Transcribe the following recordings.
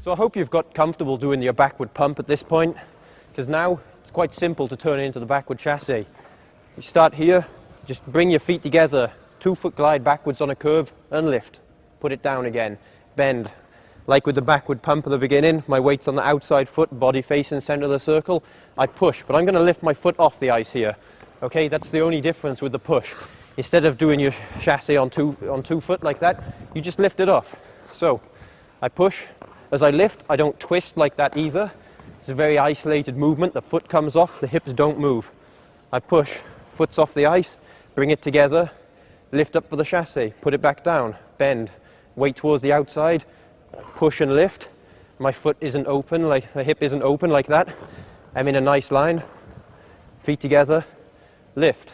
So I hope you've got comfortable doing your backward pump at this point, because now it's quite simple to turn it into the backward chasse. You start here, just bring your feet together, 2 foot glide backwards on a curve and lift. Put it down again, bend. Like with the backward pump at the beginning, my weight's on the outside foot, body facing the center of the circle. I push, but I'm going to lift my foot off the ice here. Okay, that's the only difference with the push. Instead of doing your chasse on two foot like that, you just lift it off. So I push. As I lift, I don't twist like that either. It's a very isolated movement. The foot comes off, the hips don't move. I push, foot's off the ice, bring it together, lift up for the chasse, put it back down, bend, weight towards the outside, push and lift. My foot isn't open, like the hip isn't open like that. I'm in a nice line, feet together, lift.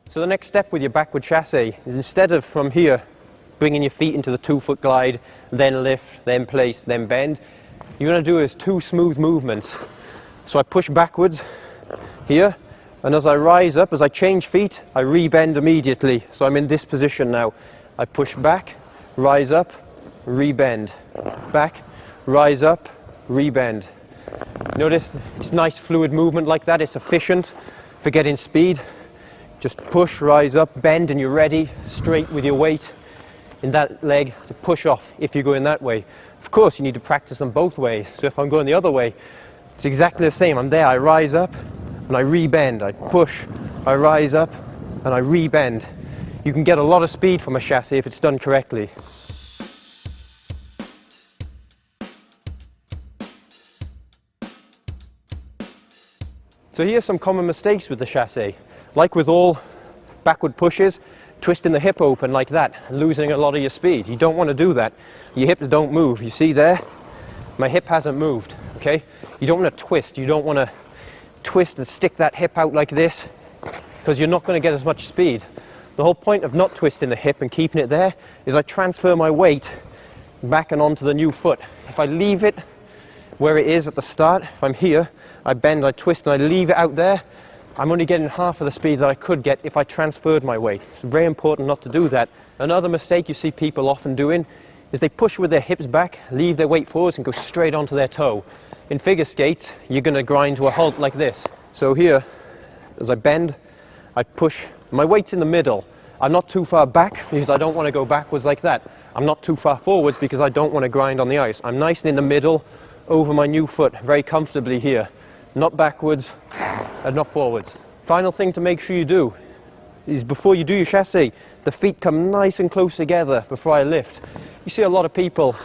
So the next step with your backward chasse is, instead of from here bringing your feet into the 2 foot glide, then lift, then place, then bend, you're going to do is 2 smooth movements. So I push backwards here, and as I rise up, as I change feet, I rebend immediately. So I'm in this position now. I push back, rise up, rebend, back, rise up, rebend. Notice it's nice fluid movement like that. It's efficient for getting speed. Just push, rise up, bend, and you're ready, straight with your weight in that leg to push off if you're going that way. Of course, you need to practice them both ways. So if I'm going the other way, it's exactly the same. I'm there, I rise up, and I rebend. I push, I rise up, and I rebend. You can get a lot of speed from a chasse if it's done correctly. So here's some common mistakes with the chasse. Like with all backward pushes, twisting the hip open like that, losing a lot of your speed. You don't want to do that. Your hips don't move. You see there? My hip hasn't moved, okay? You don't want to twist. You don't want to twist and stick that hip out like this, because you're not going to get as much speed. The whole point of not twisting the hip and keeping it there is I transfer my weight back and onto the new foot. If I leave it where it is at the start, if I'm here, I bend, I twist, and I leave it out there, I'm only getting half of the speed that I could get if I transferred my weight. It's very important not to do that. Another mistake you see people often doing is they push with their hips back, leave their weight forwards, and go straight onto their toe. In figure skates, you're going to grind to a halt like this. So here, as I bend, I push. My weight's in the middle. I'm not too far back because I don't want to go backwards like that. I'm not too far forwards because I don't want to grind on the ice. I'm nice and in the middle, over my new foot, very comfortably here. Not backwards and not forwards. Final thing to make sure you do is, before you do your chasse, the feet come nice and close together before I lift. You see a lot of people,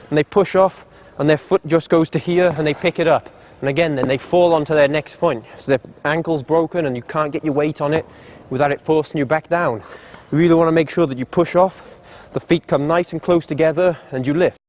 and they push off and their foot just goes to here and they pick it up. And again, then they fall onto their next point. So their ankle's broken and you can't get your weight on it without it forcing you back down. You really want to make sure that you push off, the feet come nice and close together, and you lift.